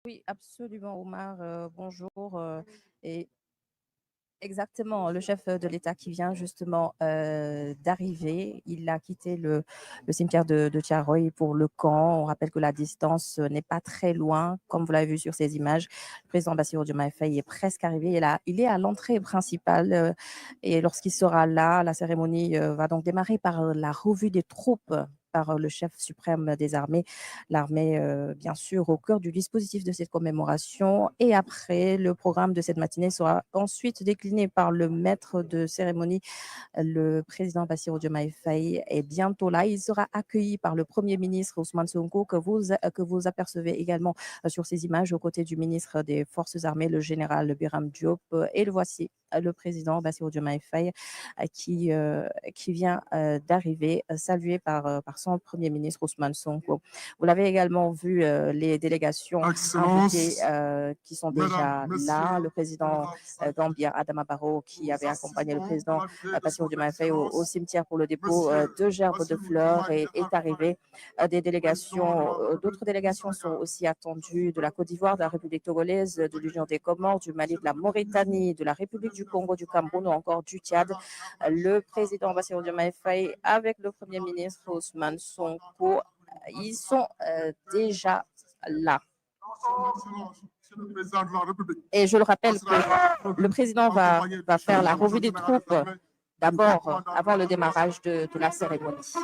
Oui, absolument, Omar. Bonjour. Et exactement, le chef de l'État qui vient justement d'arriver, il a quitté le cimetière de Tiaroy pour le camp. On rappelle que la distance n'est pas très loin, comme vous l'avez vu sur ces images. Le président Bassirou Diomaye Faye est presque arrivé. Il est à l'entrée principale et lorsqu'il sera là, la cérémonie va donc démarrer par la revue des troupes par le chef suprême des armées, l'armée bien sûr au cœur du dispositif de cette commémoration. Et après, le programme de cette matinée sera ensuite décliné par le maître de cérémonie, le président Bassirou Diomaye Faye est bientôt là. Il sera accueilli par le Premier ministre Ousmane Sonko, que vous apercevez également sur ces images aux côtés du ministre des Forces armées, le général Biram Diop. Et le voici, le président Bassirou Diomaye Faye, qui vient d'arriver, salué par son Premier ministre Ousmane Sonko. Vous l'avez également vu, les délégations invitées Excellences, qui sont Mesdames, déjà là. Messieurs, Le président Gambia Adama Barrow, qui avait accompagné le président Bassirou Diomaye Faye au cimetière pour le dépôt de gerbes de fleurs est arrivé. Des délégations, d'autres délégations sont aussi attendues de la Côte d'Ivoire, de la République togolaise, de l'Union des Comores, du Mali, de la Mauritanie, de la République du Congo, du Cameroun ou encore du Tchad. Le président Bassirou Diomaye Faye avec le Premier ministre Ousmane Sonko, ils sont déjà là. Et je le rappelle que le président va faire la revue des troupes d'abord avant le démarrage de la cérémonie.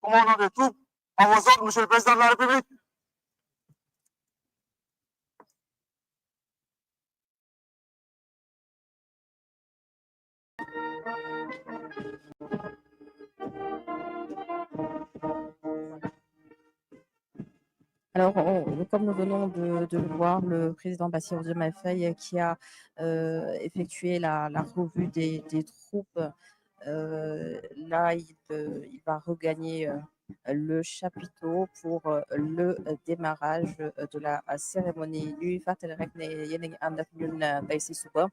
Commandant des troupes, à vos ordres, Monsieur le Président de la République. Alors, comme nous venons de le voir, le président Bassirou Diomaye Faye qui a effectué la revue des troupes, là, il va regagner le chapiteau pour le démarrage de la cérémonie. Ñuy fàttali rek ne yéen a ngi ànd ak ñun tey si suba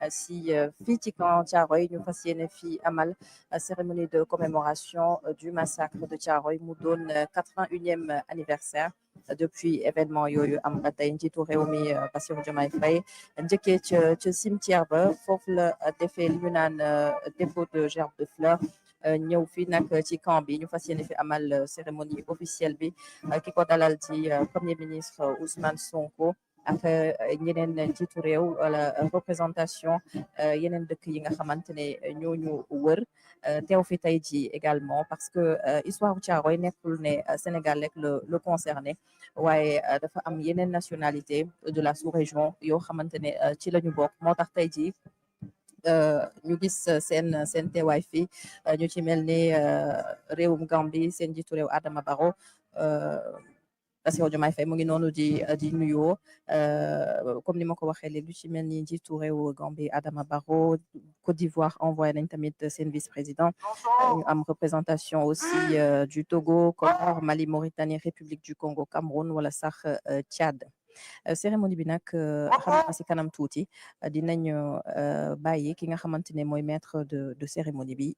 si fii ci camp Thiaroye ñu fas yéene fii amal cérémonie de commémoration du massacre de Thiaroye mu doon 81e anniversaire depuis événement yooyu am ba tey njiitu réew mi Bassirou Diomaye Faye njëkkee ca cimetière ba foofu la defee li ñu naan dépôt de gerbe de fleurs ñëw fi nag ci camp bi ñu fas yéene fi amal cérémonie officielle bi ki ko dalal ci premier ministre Ousmane Sonko ak ñeneen njiitu réew wala représentation yeneen dëkk yi nga xamante ne ñooñu wër teew fi tey ji également parce que histoire Thiaroye nekkul ne Sénégal rek le concerné waaye dafa am yeneen nationalité de la sous-région yoo xamante ne ci la ñu bokk moo tax tey ji ñu gis seen teewaay fii ñu ci mel ni réewum Gambie seen njiitu réew Adama Barrow Bassirou Diomaye Faye mu ngi noonu di nuyoo comme ni ma ko waxee léegi lu ci mel ni njiitu réew Gambie Adama Barrow Côte d'Ivoire envoyé nañ tamit seen vice-président ñu am représentation aussi du Togo Comores Mali Mauritanie République du Congo Cameroun wala sax Tchad cérémonie bi nag xam naa si kanam tuuti dinañ bàyyi ki nga xamante ne mooy maître de cérémonie bi